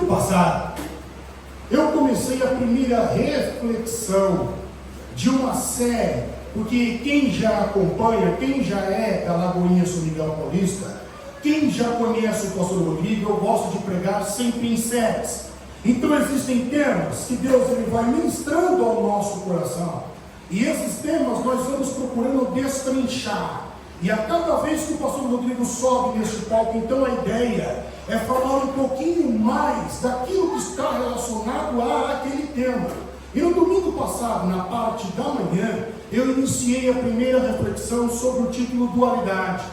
passado, eu comecei a primeira reflexão de uma série, porque quem já acompanha, quem já é da Lagoinha São Miguel Paulista, quem já conhece o pastor Rodrigo, eu gosto de pregar sempre em séries. Então existem temas que Deus ele vai ministrando ao nosso coração, e esses temas nós vamos procurando destrinchar. E a cada vez que o pastor Rodrigo sobe neste palco, então a ideia é falar um pouquinho mais daquilo que está relacionado àquele tema. E no domingo passado, na parte da manhã, eu iniciei a primeira reflexão sobre o título Dualidade,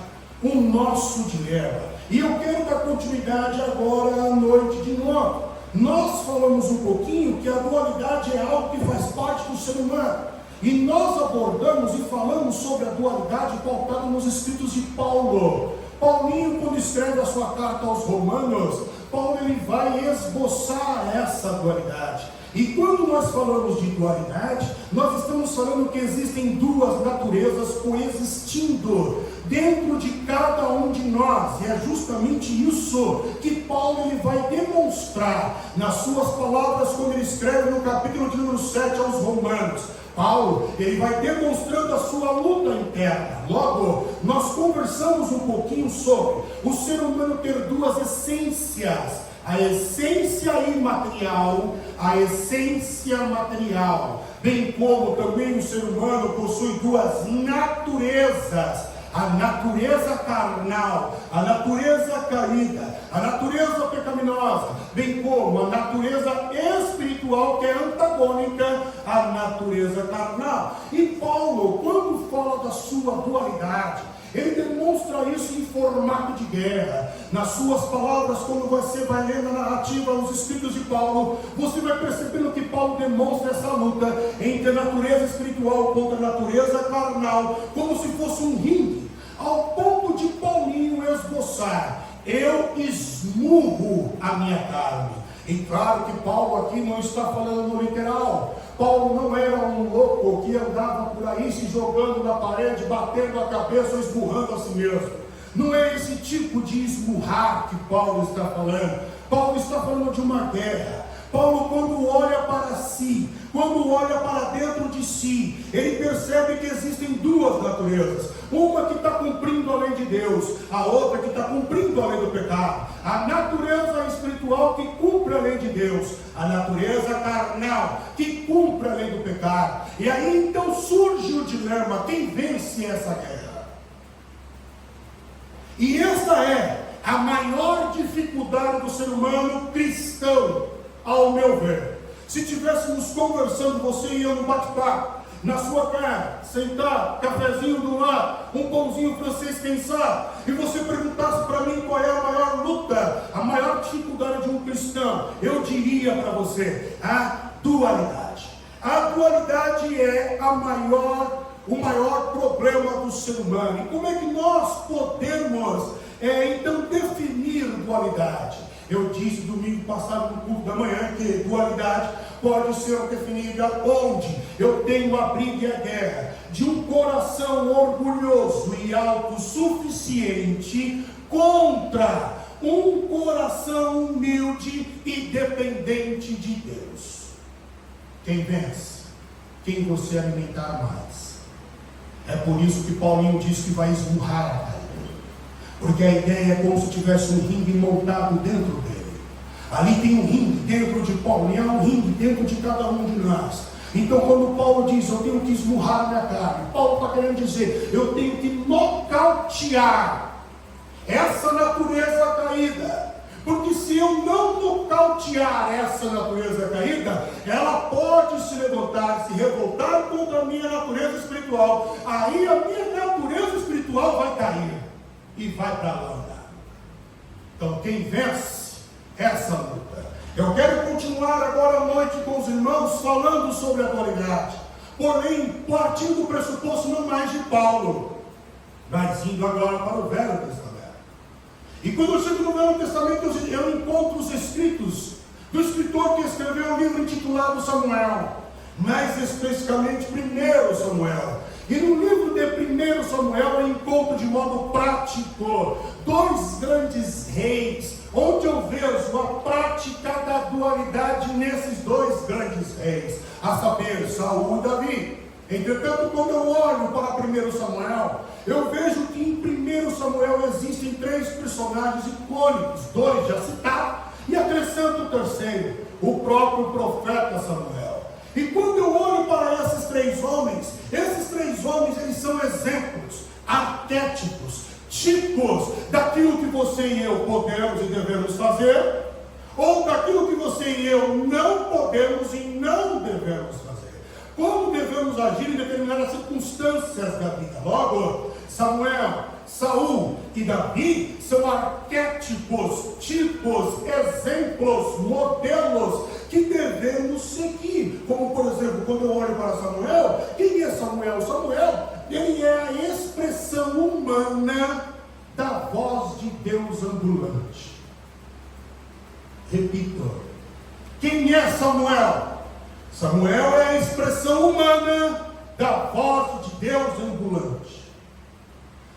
o nosso dilema. E eu quero dar continuidade agora à noite de novo. Nós falamos um pouquinho que a dualidade é algo que faz parte do ser humano. E nós abordamos e falamos sobre a dualidade pautada nos escritos de Paulo. Paulinho, quando escreve a sua carta aos Romanos, Paulo ele vai esboçar essa dualidade. E quando nós falamos de dualidade, nós estamos falando que existem duas naturezas coexistindo dentro de cada um de nós. E é justamente isso que Paulo ele vai demonstrar nas suas palavras quando ele escreve no capítulo de número 7 aos Romanos. Paulo, ele vai demonstrando a sua luta interna. Logo, nós conversamos um pouquinho sobre o ser humano ter duas essências. A essência imaterial, a essência material. Bem como também o ser humano possui duas naturezas. A natureza carnal, a natureza caída, a natureza pecaminosa, bem como a natureza espiritual que é antagônica à natureza carnal. E Paulo, quando fala da sua dualidade, ele demonstra isso em formato de guerra. Nas suas palavras, quando você vai lendo a narrativa, os escritos de Paulo, você vai percebendo que Paulo demonstra essa luta entre a natureza espiritual contra a natureza carnal, como se fosse um ringue, ao ponto de Paulinho esboçar: eu esmurro a minha carne. E claro que Paulo aqui não está falando no literal. Paulo não era um louco que andava por aí se jogando na parede, batendo a cabeça ou esmurrando a si mesmo. Não é esse tipo de esmurrar que Paulo está falando. Paulo está falando de uma guerra. Paulo, quando olha para si, quando olha para dentro de si, ele percebe que existem duas naturezas. Uma que está cumprindo a lei de Deus, a outra que está cumprindo a lei do pecado. A natureza espiritual que cumpre a lei de Deus, a natureza carnal que cumpre a lei do pecado. E aí então surge o dilema: quem vence essa guerra? E esta é a maior dificuldade do ser humano cristão, ao meu ver. Se estivéssemos conversando, você e eu no bate-papo, na sua casa, sentar, cafezinho do lado, um pãozinho francês, quem sabe, e você perguntasse para mim qual é a maior luta, a maior dificuldade de um cristão, eu diria para você: a dualidade. A dualidade é o maior problema do ser humano. E como é que nós podemos então definir dualidade? Eu disse domingo passado no culto da manhã que dualidade pode ser definida onde eu tenho a briga e a guerra de um coração orgulhoso e autossuficiente contra um coração humilde e dependente de Deus. Quem vence? Quem você alimentar mais. É por isso que Paulinho diz que vai esmurrar a carne. Porque a ideia é como se tivesse um ringue montado dentro dele. Ali tem um ringue dentro de Paulo, e há um ringue dentro de cada um de nós. Então quando Paulo diz: eu tenho que esmurrar a minha carne, Paulo está querendo dizer: eu tenho que nocautear essa natureza caída. Porque se eu não nocautear essa natureza caída, ela pode se levantar, se revoltar contra a minha natureza espiritual. Aí a minha natureza espiritual vai cair e vai para a lama. Então quem vence essa luta? Eu quero continuar agora à noite com os irmãos falando sobre a dualidade, porém partindo do pressuposto não mais de Paulo, mas indo agora para o Velho Testamento. E quando eu chego no Velho Testamento, eu encontro os escritos do escritor que escreveu um livro intitulado Samuel, mais especificamente 1 Samuel. E no livro de 1 Samuel eu encontro de modo prático dois grandes reis, onde eu vejo a prática da dualidade nesses dois grandes reis, a saber, Saul e Davi. Entretanto, quando eu olho para 1 Samuel, eu vejo que em 1 Samuel existem 3 personagens icônicos, 2 já citados, e acrescento o terceiro, o próprio profeta Samuel. E quando eu olho para esses 3 homens, eles são exemplos, arquétipos, tipos daquilo que você e eu podemos e devemos fazer, ou daquilo que você e eu não podemos e não devemos fazer. Como devemos agir em determinadas circunstâncias da vida. Logo, Samuel, Saul e Davi são arquétipos, tipos, exemplos, modelos que devemos seguir. Como, por exemplo, quando eu olho para Samuel, quem é Samuel? Samuel, ele é a expressão humana da voz de Deus ambulante. Repito, quem é Samuel? Samuel é a expressão humana da voz de Deus ambulante.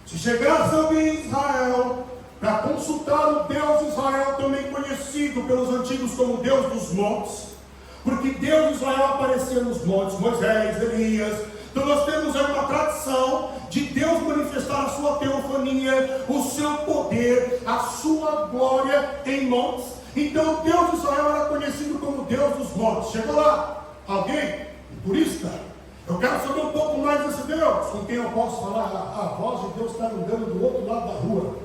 Se chegasse alguém em Israel para consultar o Deus de Israel, também conhecido pelos antigos como Deus dos montes, porque Deus de Israel aparecia nos montes, Moisés, Elias. Então nós temos aí uma tradição de Deus manifestar a sua teofania, o seu poder, a sua glória em montes. Então Deus de Israel era conhecido como Deus dos montes. Chegou lá alguém, um turista, eu quero saber um pouco mais desse Deus, com quem eu posso falar. A voz de Deus está andando do outro lado da rua.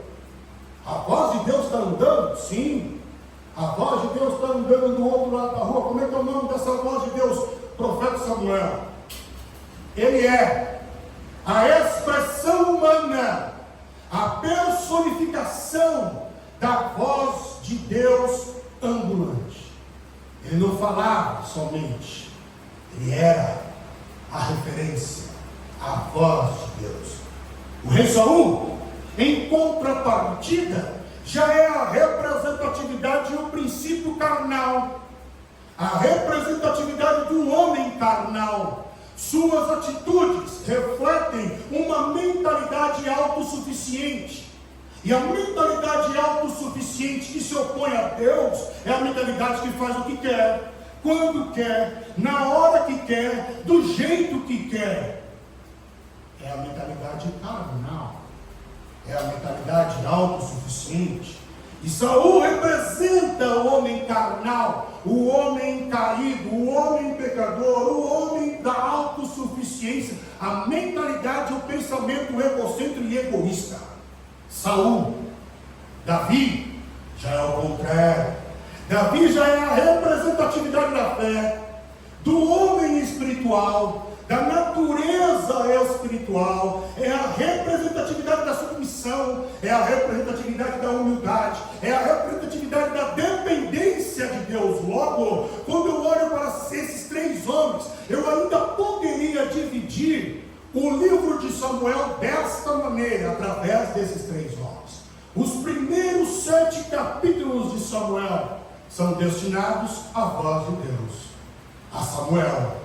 A voz de Deus está andando? Sim. A voz de Deus está andando do outro lado da rua. Como é que é o nome dessa voz de Deus? Profeta Samuel. Ele é a expressão humana, a personificação da voz de Deus ambulante. Ele não falava somente, ele era a referência, a voz de Deus. O rei Saul, em contrapartida, já é a representatividade e o princípio carnal, a representatividade de um homem carnal. Suas atitudes refletem uma mentalidade autossuficiente. E a mentalidade autossuficiente que se opõe a Deus é a mentalidade que faz o que quer, quando quer, na hora que quer, do jeito que quer. É a mentalidade carnal, é a mentalidade autossuficiente. E Saul representa o homem carnal, o homem caído, o homem pecador, o homem da autossuficiência, a mentalidade, o pensamento egocêntrico e egoísta. Saul, Davi, já é o contrário. Davi já é a representatividade da fé, do homem espiritual, da natureza espiritual, é a representatividade da submissão, é a representatividade da humildade, é a representatividade da dependência de Deus. Logo, quando eu olho para esses 3 homens, eu ainda poderia dividir o livro de Samuel desta maneira, através desses 3 homens. Os primeiros 7 capítulos de Samuel são destinados à voz de Deus, a Samuel,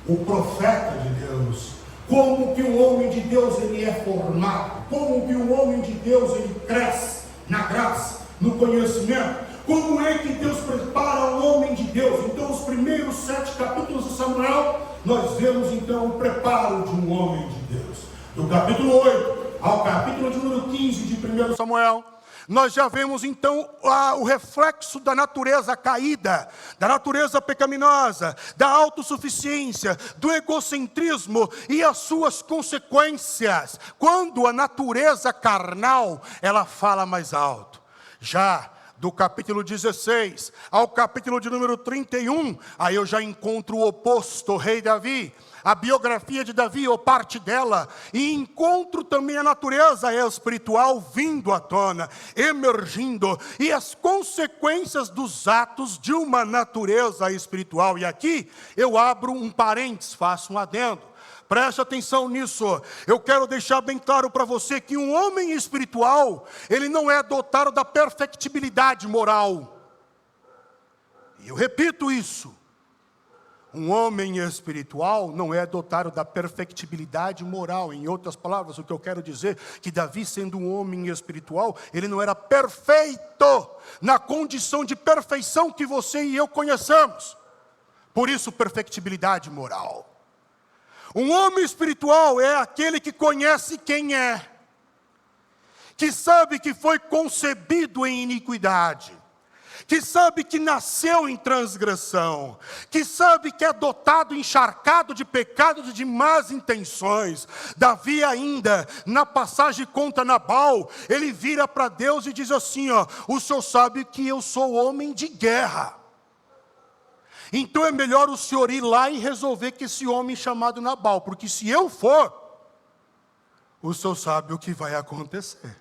o profeta de Deus. Como que o homem de Deus ele é formado, como que o homem de Deus ele cresce na graça, no conhecimento, como é que Deus prepara o homem de Deus. Então os primeiros 7 capítulos de Samuel, nós vemos então o preparo de um homem de Deus. Do capítulo 8 ao capítulo de número 15 de 1 Samuel, nós já vemos então o reflexo da natureza caída, da natureza pecaminosa, da autossuficiência, do egocentrismo e as suas consequências, quando a natureza carnal, ela fala mais alto. Já do capítulo 16 ao capítulo de número 31, aí eu já encontro o oposto, o rei Davi, a biografia de Davi, ou parte dela, e encontro também a natureza espiritual vindo à tona, emergindo, e as consequências dos atos de uma natureza espiritual. E aqui eu abro um parênteses, faço um adendo. Preste atenção nisso. Eu quero deixar bem claro para você que um homem espiritual, ele não é dotado da perfectibilidade moral. E eu repito isso. Um homem espiritual não é dotado da perfectibilidade moral. Em outras palavras, o que eu quero dizer é que Davi, sendo um homem espiritual, ele não era perfeito na condição de perfeição que você e eu conhecemos. Por isso, perfectibilidade moral. Um homem espiritual é aquele que conhece quem é, que sabe que foi concebido em iniquidade, que sabe que nasceu em transgressão, que sabe que é dotado, encharcado de pecados e de más intenções. Davi ainda, na passagem contra Nabal, ele vira para Deus e diz assim, o Senhor sabe que eu sou homem de guerra. Então é melhor o Senhor ir lá e resolver com esse homem chamado Nabal, porque se eu for, o Senhor sabe o que vai acontecer.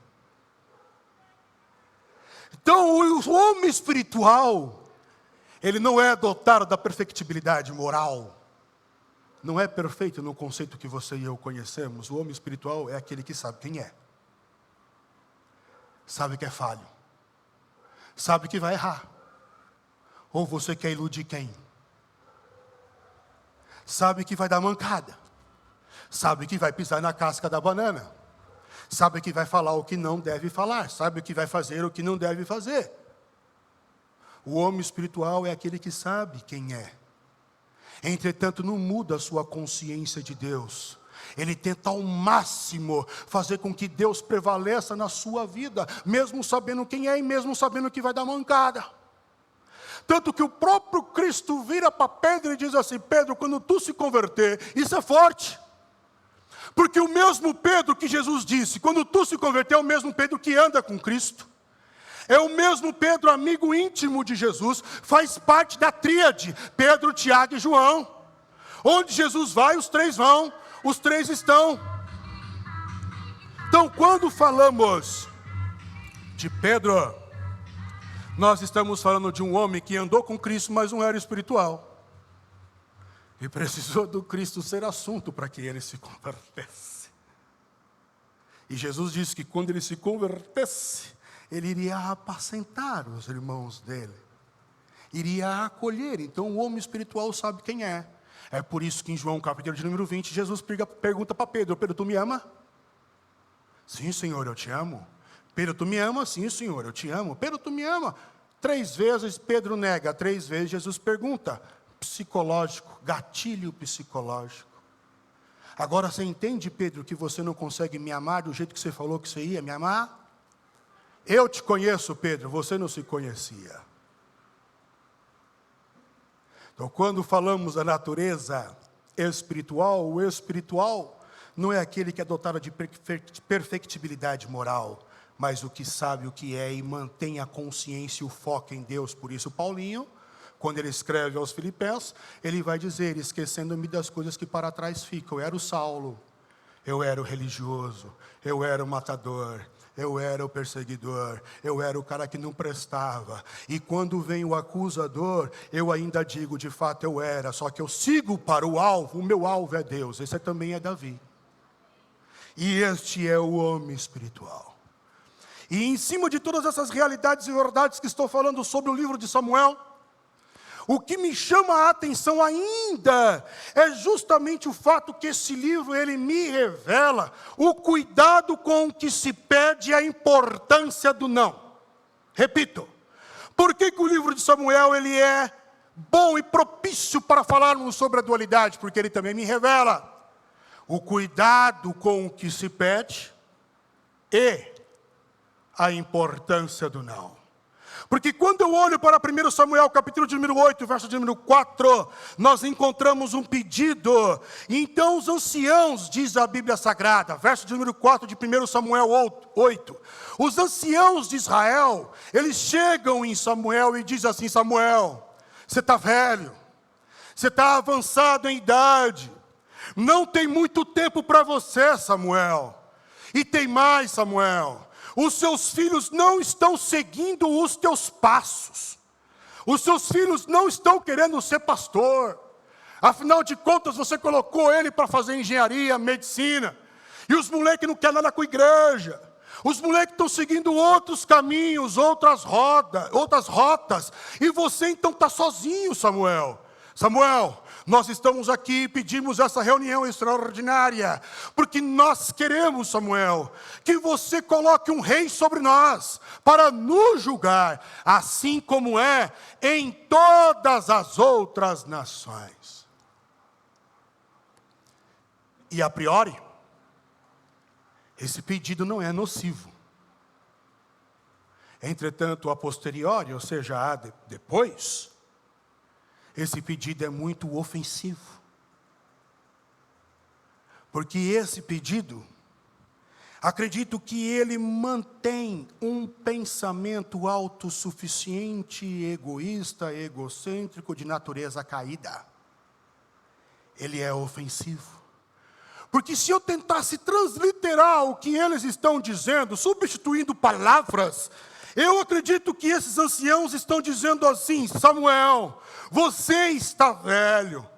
Então o homem espiritual, ele não é dotado da perfectibilidade moral. Não é perfeito no conceito que você e eu conhecemos. O homem espiritual é aquele que sabe quem é. Sabe que é falho. Sabe que vai errar. Ou você quer iludir quem? Sabe que vai dar mancada. Sabe que vai pisar na casca da banana. Sabe que vai falar o que não deve falar. Sabe que vai fazer o que não deve fazer. O homem espiritual é aquele que sabe quem é. Entretanto, não muda a sua consciência de Deus. Ele tenta ao máximo fazer com que Deus prevaleça na sua vida, mesmo sabendo quem é e mesmo sabendo que vai dar mancada. Tanto que o próprio Cristo vira para Pedro e diz assim, Pedro, quando tu se converter, isso é forte. Porque o mesmo Pedro que Jesus disse, quando tu se converter, é o mesmo Pedro que anda com Cristo. É o mesmo Pedro, amigo íntimo de Jesus, faz parte da tríade, Pedro, Tiago e João. Onde Jesus vai, os três vão, os três estão. Então, quando falamos de Pedro, nós estamos falando de um homem que andou com Cristo, mas não era espiritual. E precisou do Cristo ser assunto para que ele se convertesse. E Jesus disse que quando ele se convertesse, ele iria apacentar os irmãos dele. Iria acolher. Então o homem espiritual sabe quem é. É por isso que em João capítulo de número 20, Jesus pergunta para Pedro, Pedro, tu me ama? Sim, Senhor, eu te amo. Pedro, tu me ama? Sim, Senhor, eu te amo. Pedro, tu me ama? 3 vezes Pedro nega, 3 vezes Jesus pergunta. Psicológico, gatilho psicológico. Agora você entende, Pedro, que você não consegue me amar do jeito que você falou que você ia me amar? Eu te conheço, Pedro, você não se conhecia. Então, quando falamos da natureza espiritual, o espiritual não é aquele que é dotado de perfectibilidade moral, mas o que sabe o que é e mantém a consciência e o foco em Deus. Por isso, Paulinho, quando ele escreve aos Filipenses, ele vai dizer, esquecendo-me das coisas que para trás ficam. Eu era o Saulo, eu era o religioso, eu era o matador, eu era o perseguidor, eu era o cara que não prestava. E quando vem o acusador, eu ainda digo, de fato eu era, só que eu sigo para o alvo, o meu alvo é Deus. Esse também é Davi. E este é o homem espiritual. E em cima de todas essas realidades e verdades que estou falando sobre o livro de Samuel, o que me chama a atenção ainda é justamente o fato que esse livro, ele me revela o cuidado com que se pede a importância do não. Repito, por que o livro de Samuel, ele é bom e propício para falarmos sobre a dualidade? Porque ele também me revela o cuidado com o que se pede e a importância do não. Porque quando eu olho para 1 Samuel, capítulo de número 8, verso de número 4, nós encontramos um pedido. E então os anciãos, diz a Bíblia Sagrada, verso de número 4 de 1 Samuel 8. Os anciãos de Israel, eles chegam em Samuel e dizem assim, Samuel, você está velho, você está avançado em idade, não tem muito tempo para você, Samuel. E tem mais, Samuel. Os seus filhos não estão seguindo os teus passos. Os seus filhos não estão querendo ser pastor. Afinal de contas, você colocou ele para fazer engenharia, medicina. E os moleques não querem nada com a igreja. Os moleques estão seguindo outros caminhos, outras rotas. E você então está sozinho, Samuel. Samuel, nós estamos aqui e pedimos essa reunião extraordinária, porque nós queremos, Samuel, que você coloque um rei sobre nós, para nos julgar, assim como é em todas as outras nações. E a priori, esse pedido não é nocivo. Entretanto, a posteriori, ou seja, depois, esse pedido é muito ofensivo. Porque esse pedido, acredito que ele mantém um pensamento autossuficiente, egoísta, egocêntrico, de natureza caída. Ele é ofensivo. Porque se eu tentasse transliterar o que eles estão dizendo, substituindo palavras, eu acredito que esses anciãos estão dizendo assim: Samuel, você está velho,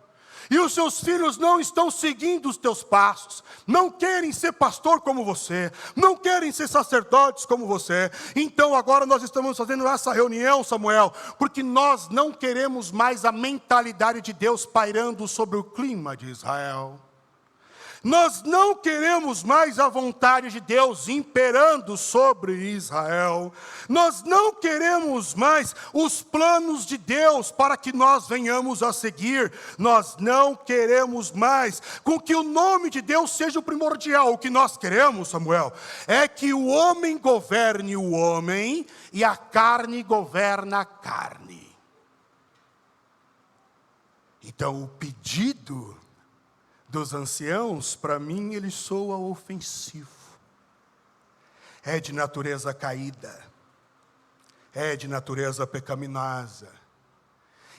e os seus filhos não estão seguindo os teus passos, não querem ser pastor como você, não querem ser sacerdotes como você. Então agora nós estamos fazendo essa reunião, Samuel, porque nós não queremos mais a mentalidade de Deus pairando sobre o clima de Israel. Nós não queremos mais a vontade de Deus imperando sobre Israel. Nós não queremos mais os planos de Deus para que nós venhamos a seguir. Nós não queremos mais com que o nome de Deus seja o primordial. O que nós queremos, Samuel, é que o homem governe o homem e a carne governa a carne. Então o pedido dos anciãos, para mim, ele soa ofensivo. É de natureza caída. É de natureza pecaminosa.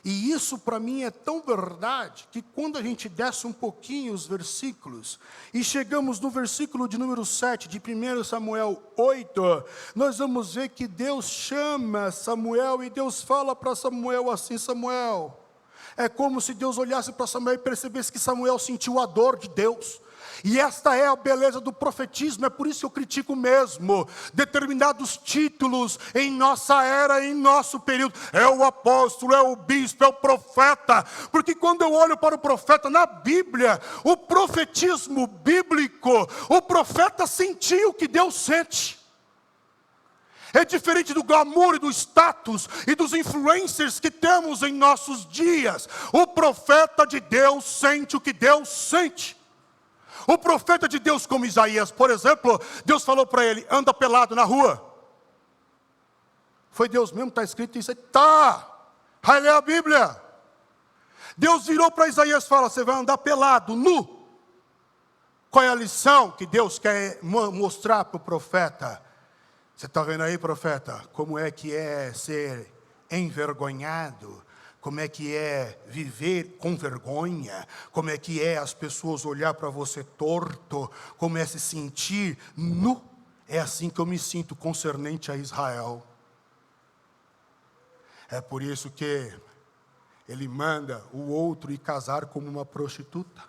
E isso para mim é tão verdade, que quando a gente desce um pouquinho os versículos, e chegamos no versículo de número 7, de 1 Samuel 8, nós vamos ver que Deus chama Samuel, e Deus fala para Samuel assim: Samuel. É como se Deus olhasse para Samuel e percebesse que Samuel sentiu a dor de Deus. E esta é a beleza do profetismo. É por isso que eu critico mesmo determinados títulos em nossa era, em nosso período. É o apóstolo, é o bispo, é o profeta. Porque quando eu olho para o profeta na Bíblia, o profetismo bíblico, o profeta sentiu o que Deus sente. É diferente do glamour e do status e dos influencers que temos em nossos dias. O profeta de Deus sente o que Deus sente. O profeta de Deus, como Isaías, por exemplo, Deus falou para ele: anda pelado na rua. Foi Deus mesmo, está escrito isso aí? Tá, vai ler a Bíblia. Deus virou para Isaías e fala: você vai andar pelado, nu. Qual é a lição que Deus quer mostrar para o profeta? Você está vendo aí, profeta, como é que é ser envergonhado, como é que é viver com vergonha, como é que é as pessoas olhar para você torto, como é se sentir nu. É assim que eu me sinto concernente a Israel. É por isso que ele manda o outro ir casar como uma prostituta.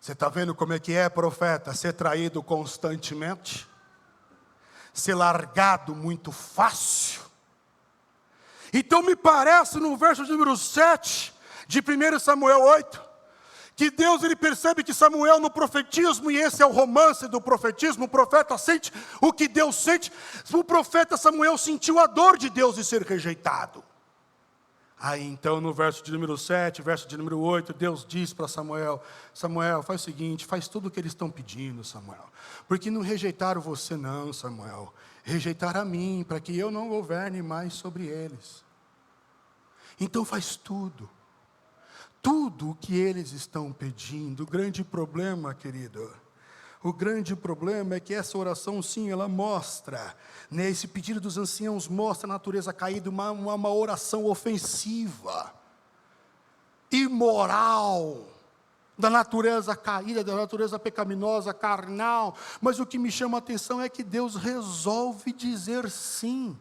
Você está vendo como é que é, profeta? Ser traído constantemente. Ser largado muito fácil. Então me parece no verso número 7 de 1 Samuel 8, que Deus ele percebe que Samuel no profetismo, e esse é o romance do profetismo, o profeta sente o que Deus sente. O profeta Samuel sentiu a dor de Deus de ser rejeitado. Aí então no verso de número 7, verso de número 8, Deus diz para Samuel: Samuel, faz o seguinte, faz tudo o que eles estão pedindo, Samuel. Porque não rejeitaram você não, Samuel. Rejeitaram a mim, para que eu não governe mais sobre eles. Então faz tudo. Tudo o que eles estão pedindo. O grande problema, querido, o grande problema é que essa oração, sim, ela mostra, né, esse pedido dos anciãos mostra a natureza caída, uma oração ofensiva, imoral, da natureza caída, da natureza pecaminosa, carnal. Mas o que me chama a atenção é que Deus resolve dizer sim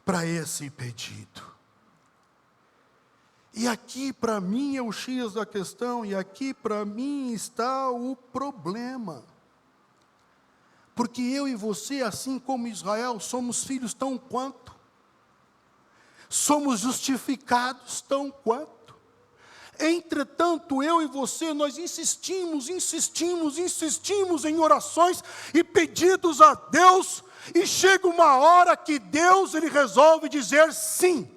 para esse pedido. E aqui para mim é o X da questão, e aqui para mim está o problema. Porque eu e você, assim como Israel, somos filhos tão quanto. somos justificados tão quanto. Entretanto, eu e você, nós insistimos em orações e pedidos a Deus, e chega uma hora que Deus, Ele resolve dizer sim,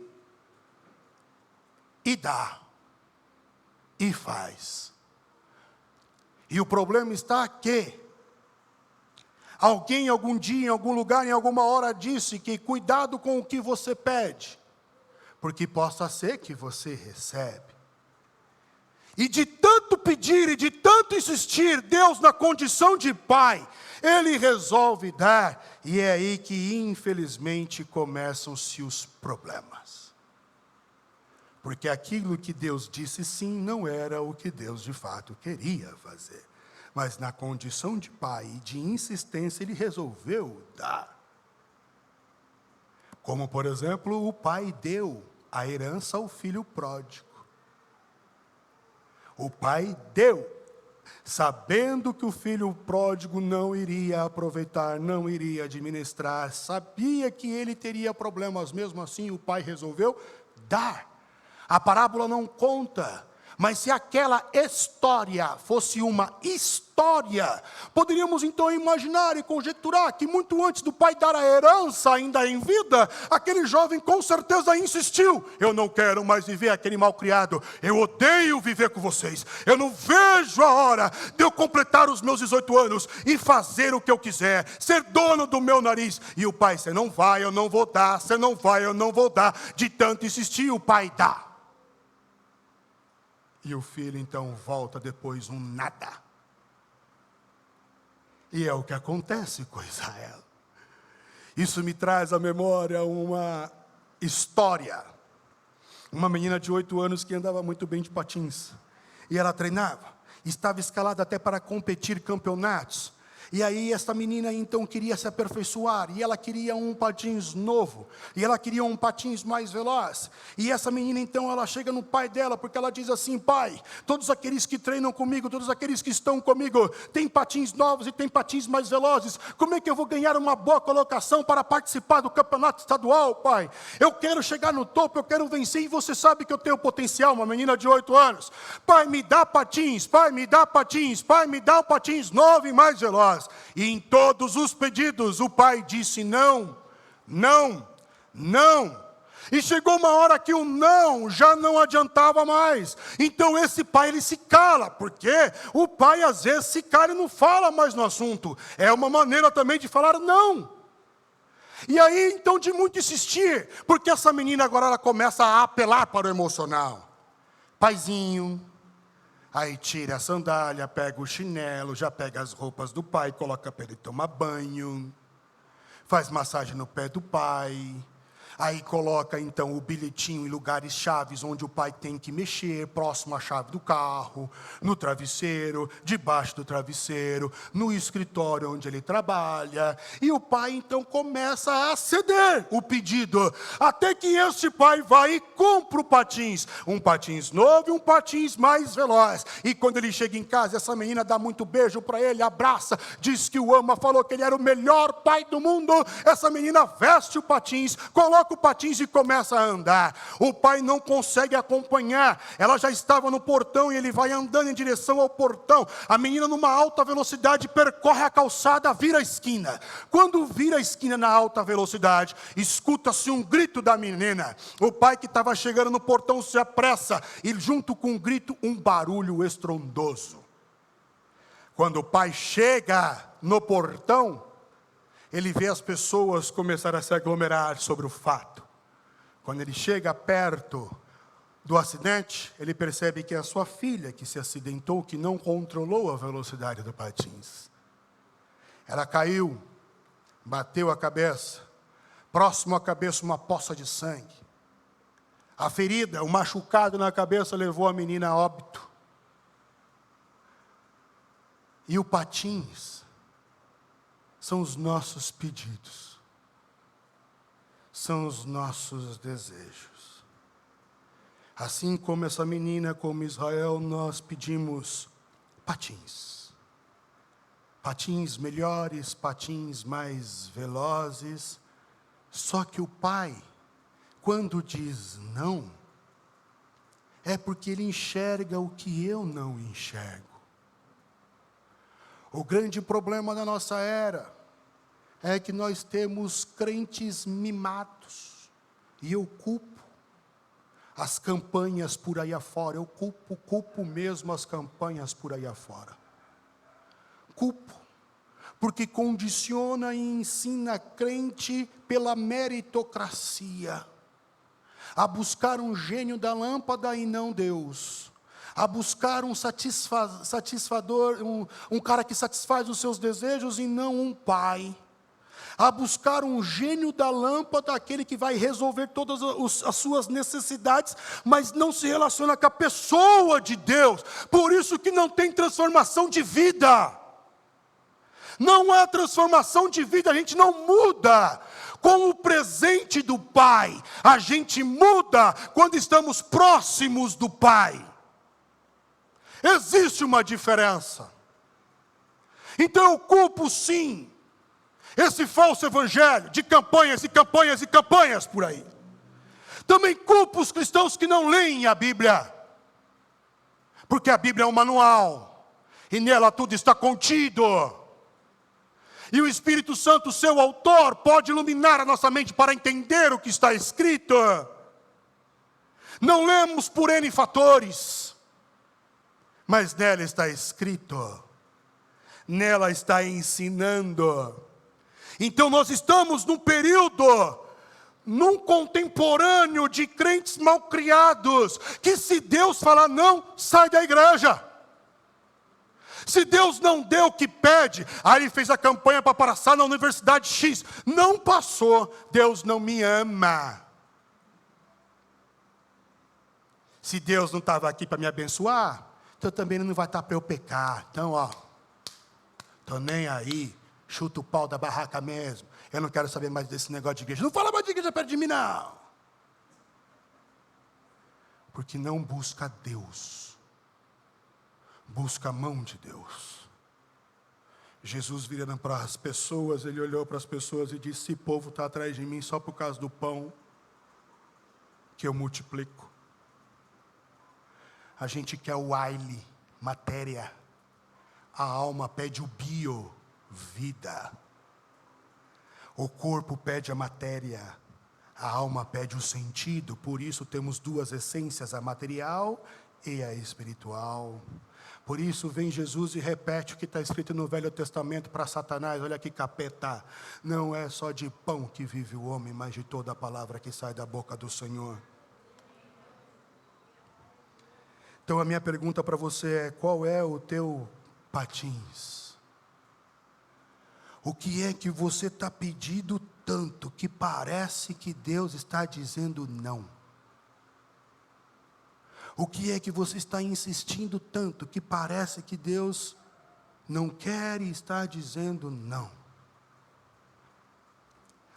e dá, e faz. E o problema está que alguém algum dia, em algum lugar, em alguma hora disse que cuidado com o que você pede, porque possa ser que você recebe. E de tanto pedir e de tanto insistir, Deus na condição de Pai, Ele resolve dar, e é aí que infelizmente começam-se os problemas. Porque aquilo que Deus disse sim, não era o que Deus de fato queria fazer. Mas na condição de Pai e de insistência, Ele resolveu dar. Como por exemplo, o pai deu a herança ao filho pródigo. O pai deu, sabendo que o filho pródigo não iria aproveitar, não iria administrar, sabia que ele teria problemas, mesmo assim o pai resolveu dar. A parábola não conta, mas se aquela história fosse uma história, poderíamos então imaginar e conjecturar que muito antes do pai dar a herança, ainda em vida, aquele jovem com certeza insistiu: eu não quero mais viver aquele malcriado, eu odeio viver com vocês, eu não vejo a hora de eu completar os meus 18 anos e fazer o que eu quiser, ser dono do meu nariz. E o pai: você não vai, eu não vou dar, você não vai, eu não vou dar. De tanto insistir, o pai dá. E o filho então volta depois um nada. E é o que acontece com Israel. Isso me traz à memória uma história. Uma menina de 8 anos que andava muito bem de patins. E ela treinava. Estava escalada até para competir campeonatos. E aí essa menina então queria se aperfeiçoar, e ela queria um patins novo, e ela queria um patins mais veloz. E essa menina então, ela chega no pai dela, porque ela diz assim: pai, todos aqueles que treinam comigo, todos aqueles que estão comigo, têm patins novos e têm patins mais velozes. Como é que eu vou ganhar uma boa colocação para participar do campeonato estadual, pai? Eu quero chegar no topo, eu quero vencer, e você sabe que eu tenho potencial. Uma menina de 8 anos, pai, me dá patins, pai, me dá patins, pai, me dá um patins novo e mais veloz. E em todos os pedidos o pai disse não, não, não. E chegou uma hora que o não já não adiantava mais. Então esse pai, ele se cala, porque o pai às vezes se cala e não fala mais no assunto. É uma maneira também de falar não. E aí então, de muito insistir, porque essa menina agora ela começa a apelar para o emocional. Paizinho. Aí tira a sandália, pega o chinelo, já pega as roupas do pai, coloca para ele tomar banho, faz massagem no pé do pai. Aí coloca então o bilhetinho em lugares chaves onde o pai tem que mexer, próximo à chave do carro, no travesseiro, debaixo do travesseiro, no escritório onde ele trabalha. E o pai então começa a ceder o pedido, até que este pai vai e compra o patins, um patins novo e um patins mais veloz. E quando ele chega em casa, essa menina dá muito beijo para ele, abraça, diz que o ama, falou que ele era o melhor pai do mundo. Essa menina veste o patins, coloca o patins e começa a andar. O pai não consegue acompanhar. Ela já estava no portão e ele vai andando em direção ao portão. A menina, numa alta velocidade, percorre a calçada, vira a esquina. Quando vira a esquina na alta velocidade, escuta-se um grito da menina. O pai, que estava chegando no portão, se apressa, e junto com o grito, um barulho estrondoso. Quando o pai chega no portão, ele vê as pessoas começar a se aglomerar sobre o fato. Quando ele chega perto do acidente, ele percebe que é a sua filha que se acidentou, que não controlou a velocidade do patins. Ela caiu, bateu a cabeça, próximo à cabeça uma poça de sangue. A ferida, o machucado na cabeça levou a menina a óbito. E o patins são os nossos pedidos, são os nossos desejos. Assim como essa menina, como Israel, nós pedimos patins. Patins melhores, patins mais velozes. Só que o pai, quando diz não, é porque ele enxerga o que eu não enxergo. O grande problema da nossa era é que nós temos crentes mimados, e eu culpo as campanhas por aí afora, eu culpo mesmo as campanhas por aí afora. Culpo, porque condiciona e ensina crente pela meritocracia, a buscar um gênio da lâmpada e não Deus, a buscar um satisfador, um cara que satisfaz os seus desejos e não um pai, a buscar um gênio da lâmpada, aquele que vai resolver todas as suas necessidades, mas não se relaciona com a pessoa de Deus, por isso que não tem transformação de vida. Não há transformação de vida, a gente não muda com o presente do Pai, a gente muda quando estamos próximos do Pai. Existe uma diferença. Então eu culpo sim esse falso evangelho de campanhas e campanhas e campanhas por aí. Também culpo os cristãos que não leem a Bíblia, porque a Bíblia é um manual, e nela tudo está contido. E o Espírito Santo, seu autor, pode iluminar a nossa mente para entender o que está escrito. Não lemos por N fatores, mas nela está escrito, nela está ensinando. Então nós estamos num período, num contemporâneo de crentes malcriados, que se Deus falar não, sai da igreja. Se Deus não deu o que pede, aí ele fez a campanha para passar na universidade X, não passou, Deus não me ama. Se Deus não estava aqui para me abençoar, então também não vai estar para eu pecar. Então, estou nem aí, chuta o pau da barraca mesmo. Eu não quero saber mais desse negócio de igreja. Não fala mais de igreja perto de mim, não. Porque não busca Deus. Busca a mão de Deus. Jesus virando para as pessoas, ele olhou para as pessoas e disse: esse povo está atrás de mim só por causa do pão que eu multiplico. A gente quer o aile, matéria. A alma pede o bio, vida. O corpo pede a matéria, a alma pede o sentido. Por isso temos duas essências, a material e a espiritual. Por isso vem Jesus e repete o que está escrito no Velho Testamento para Satanás: olha que capeta, não é só de pão que vive o homem, mas de toda a palavra que sai da boca do Senhor. Então a minha pergunta para você é: qual é o teu patins? O que é que você está pedindo tanto que parece que Deus está dizendo não? O que é que você está insistindo tanto que parece que Deus não quer e está dizendo não?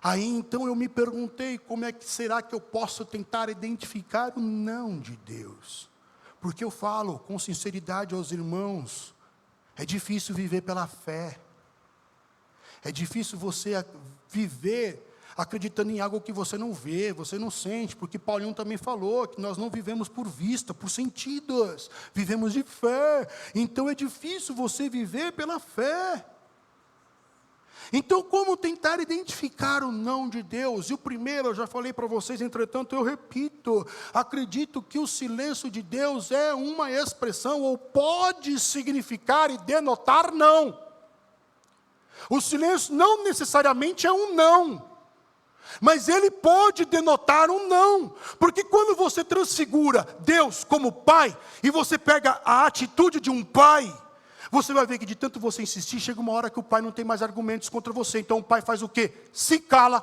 Aí então eu me perguntei: como é que será que eu posso tentar identificar o não de Deus? Porque eu falo com sinceridade aos irmãos, é difícil viver pela fé. É difícil você viver acreditando em algo que você não vê, você não sente, porque Paulinho também falou que nós não vivemos por vista, por sentidos, vivemos de fé. Então é difícil você viver pela fé. Então como tentar identificar o não de Deus? E o primeiro, eu já falei para vocês, entretanto eu repito, acredito que o silêncio de Deus é uma expressão, ou pode significar e denotar não. O silêncio não necessariamente é um não, mas ele pode denotar um não, porque quando você transfigura Deus como pai, e você pega a atitude de um pai, você vai ver que de tanto você insistir, chega uma hora que o pai não tem mais argumentos contra você, então o pai faz o quê? Se cala.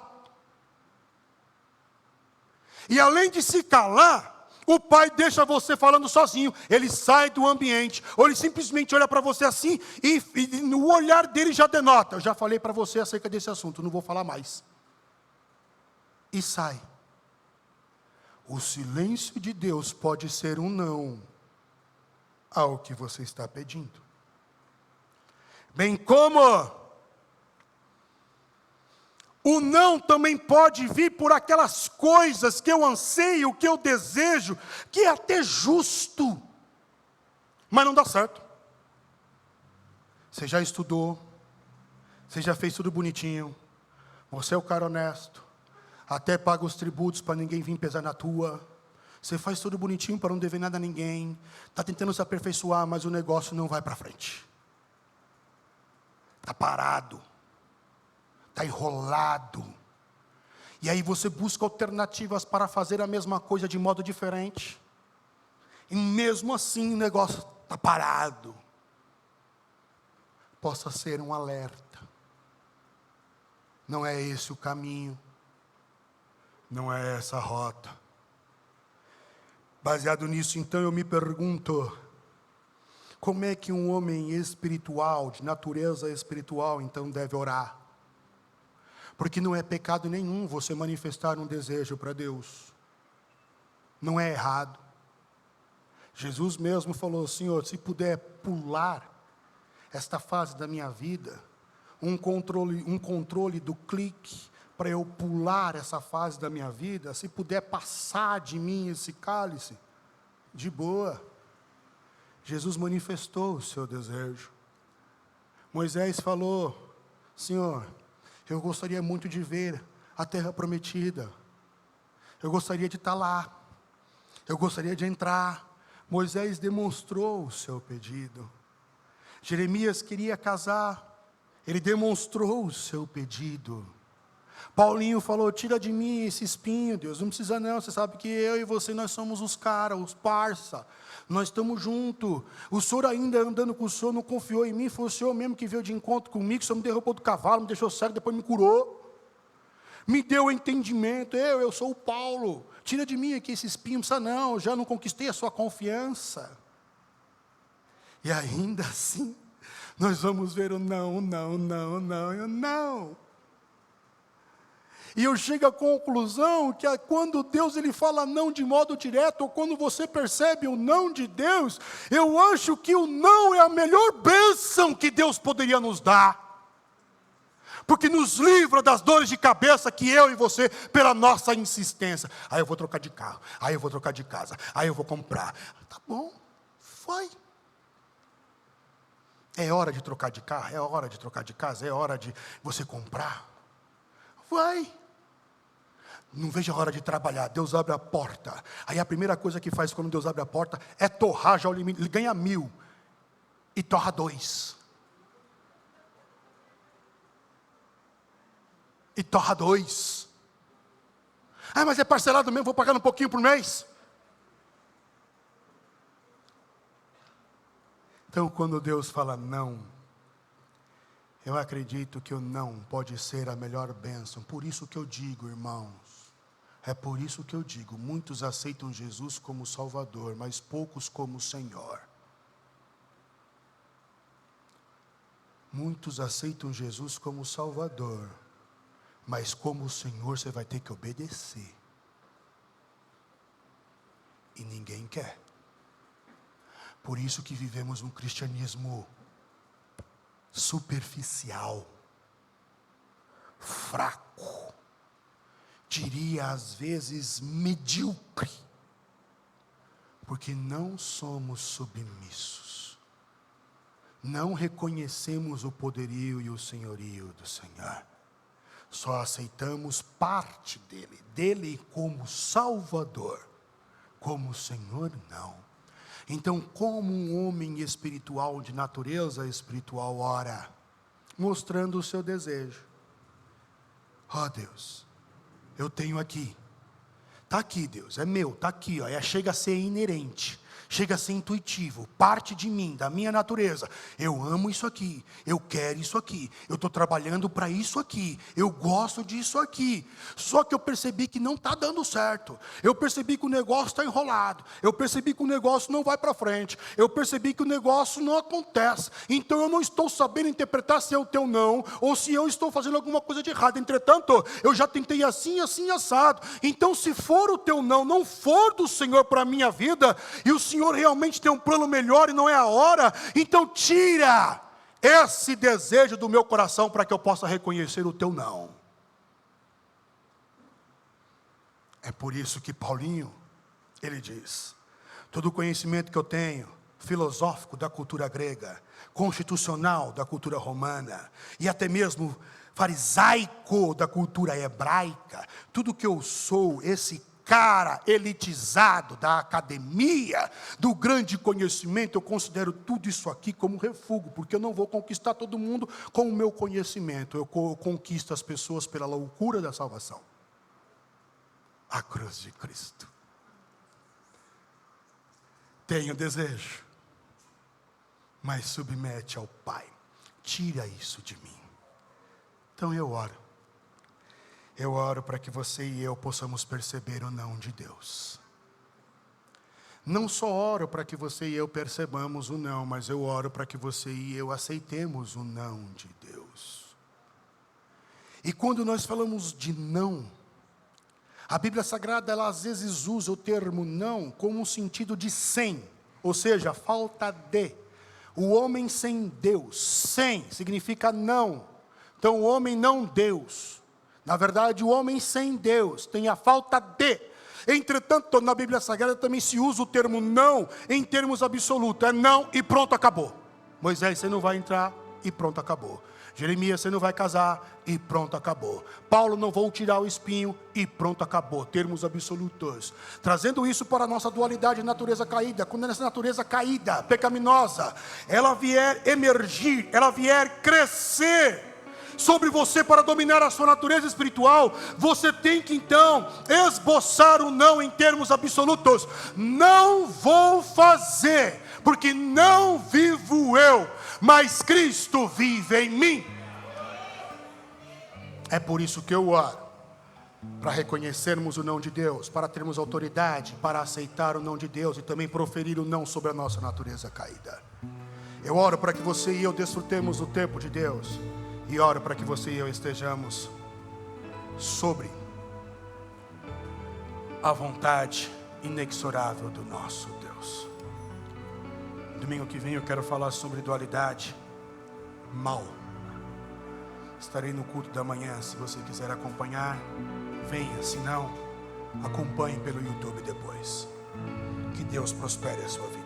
E além de se calar, o pai deixa você falando sozinho, ele sai do ambiente, ou ele simplesmente olha para você assim, e no olhar dele já denota: eu já falei para você acerca desse assunto, não vou falar mais. E sai. O silêncio de Deus pode ser um não ao que você está pedindo. Bem como O não também pode vir por aquelas coisas que eu anseio, que eu desejo, que é até justo, mas não dá certo. Você já estudou, você já fez tudo bonitinho, você é o cara honesto, até paga os tributos para ninguém vir pesar na tua, você faz tudo bonitinho para não dever nada a ninguém, está tentando se aperfeiçoar, mas o negócio não vai para frente. Está parado. Está enrolado. E aí você busca alternativas para fazer a mesma coisa de modo diferente. E mesmo assim o negócio está parado. Possa ser um alerta. Não é esse o caminho. Não é essa a rota. Baseado nisso, então, eu me pergunto: como é que um homem espiritual, de natureza espiritual, então deve orar? Porque não é pecado nenhum você manifestar um desejo para Deus. Não é errado. Jesus mesmo falou: Senhor, se puder pular esta fase da minha vida, um controle do clique, para eu pular essa fase da minha vida, se puder passar de mim esse cálice, de boa. Jesus manifestou o seu desejo. Moisés falou: Senhor, eu gostaria muito de ver a terra prometida. Eu gostaria de estar lá. Eu gostaria de entrar. Moisés demonstrou o seu pedido. Jeremias queria casar. Ele demonstrou o seu pedido. Paulinho falou: tira de mim esse espinho, Deus. Não precisa não, você sabe que eu e você, nós somos os caras, os parça. Nós estamos juntos. O Senhor ainda andando com o Senhor, não confiou em mim. Foi o Senhor mesmo que veio de encontro comigo. O Senhor me derrubou do cavalo, me deixou cego, depois me curou. Me deu entendimento. Eu sou o Paulo. Tira de mim aqui esse espinho, não precisa não. Já não conquistei a sua confiança. E ainda assim, nós vamos ver o não. E eu chego à conclusão que quando Deus ele fala não de modo direto, ou quando você percebe o não de Deus, eu acho que o não é a melhor bênção que Deus poderia nos dar. Porque nos livra das dores de cabeça que eu e você, pela nossa insistência. Aí eu vou trocar de carro, aí eu vou trocar de casa, aí eu vou comprar. Tá bom, vai. É hora de trocar de carro, é hora de trocar de casa, é hora de você comprar. Vai. Não vejo a hora de trabalhar. Deus abre a porta. Aí a primeira coisa que faz quando Deus abre a porta é torrar já o limite. Ele ganha 1.000 e torra 2. E torra 2. Ah, mas é parcelado mesmo, vou pagar um pouquinho por mês. Então, quando Deus fala não, eu acredito que o não pode ser a melhor bênção. Por isso que eu digo, irmãos, é por isso que eu digo, muitos aceitam Jesus como Salvador, mas poucos como Senhor. Muitos aceitam Jesus como Salvador, mas como Senhor você vai ter que obedecer. E ninguém quer. Por isso que vivemos um cristianismo superficial, fraco, diria às vezes medíocre, porque não somos submissos, não reconhecemos o poderio e o senhorio do Senhor, só aceitamos parte dele como Salvador, como Senhor não. Então, como um homem espiritual, de natureza espiritual, ora? Mostrando o seu desejo. Ó Deus, eu tenho aqui. Está aqui, Deus, é meu, está aqui. Ó, chega a ser inerente, chega a ser intuitivo, parte de mim, da minha natureza. Eu amo isso aqui, eu quero isso aqui, eu estou trabalhando para isso aqui, eu gosto disso aqui. Só que eu percebi que não está dando certo, eu percebi que o negócio está enrolado, eu percebi que o negócio não vai para frente, eu percebi que o negócio não acontece. Então eu não estou sabendo interpretar se é o teu não, ou se eu estou fazendo alguma coisa de errado. Entretanto, eu já tentei assim, assado. Então se for o teu não, não for do Senhor para a minha vida, e o Senhor realmente tem um plano melhor e não é a hora, então tira esse desejo do meu coração para que eu possa reconhecer o teu não. É por isso que Paulinho, ele diz: todo o conhecimento que eu tenho, filosófico da cultura grega, constitucional da cultura romana, e até mesmo farisaico da cultura hebraica, tudo que eu sou, esse cara elitizado da academia, do grande conhecimento, eu considero tudo isso aqui como refúgio, porque eu não vou conquistar todo mundo com o meu conhecimento, eu conquisto as pessoas pela loucura da salvação. A cruz de Cristo. Tenho desejo, mas submete ao Pai, tira isso de mim. Então eu oro para que você e eu possamos perceber o não de Deus. Não só oro para que você e eu percebamos o não, mas eu oro para que você e eu aceitemos o não de Deus. E quando nós falamos de não, a Bíblia Sagrada, ela às vezes usa o termo não como um sentido de sem, ou seja, falta de. O homem sem Deus, sem significa não. Então o homem não Deus. Na verdade, o homem sem Deus tem a falta de. Entretanto, na Bíblia Sagrada também se usa o termo não em termos absolutos. É não e pronto, acabou. Moisés, você não vai entrar e pronto, acabou. Jeremias, você não vai casar e pronto, acabou. Paulo, não vou tirar o espinho e pronto, acabou. Termos absolutos. Trazendo isso para a nossa dualidade de natureza caída. Quando essa natureza caída, pecaminosa, ela vier emergir, ela vier crescer sobre você para dominar a sua natureza espiritual, você tem que então esboçar o não em termos absolutos. Não vou fazer, porque não vivo eu, mas Cristo vive em mim. É por isso que eu oro, para reconhecermos o não de Deus, para termos autoridade, para aceitar o não de Deus e também proferir o não sobre a nossa natureza caída. Eu oro para que você e eu desfrutemos o tempo de Deus, e oro para que você e eu estejamos sobre a vontade inexorável do nosso Deus. Domingo que vem eu quero falar sobre dualidade mal. Estarei no culto da manhã, se você quiser acompanhar, venha, se não, acompanhe pelo YouTube depois. Que Deus prospere a sua vida.